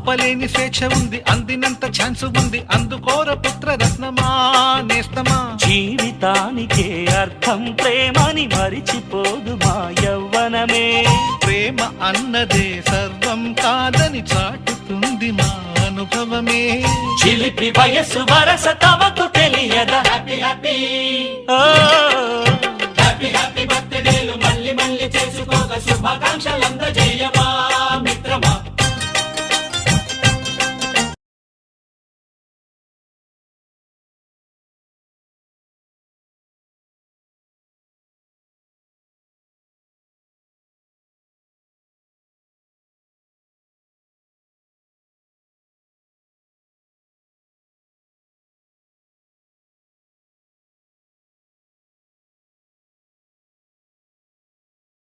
ఆపలేని స్వేచ్ఛ ఉంది, అందినంత ఛాన్స్ ఉంది, అందుకోర పుత్రరత్నమా నేస్తమా. జీవితానికే అర్థం ప్రేమని మరిచిపోదు మా యవ్వనమే. ప్రేమ అన్నదే సర్వం కాదని చాటుతుంది మా అనుభవమే. చిలిపి వయస్సు వరస తమకు తెలియదా. హ్యాపీ హ్యాపీ హ్యాపీ హ్యాపీ బర్త్డేలు మళ్ళీ మళ్ళీ చేసుకోగా శుభాకాంక్షల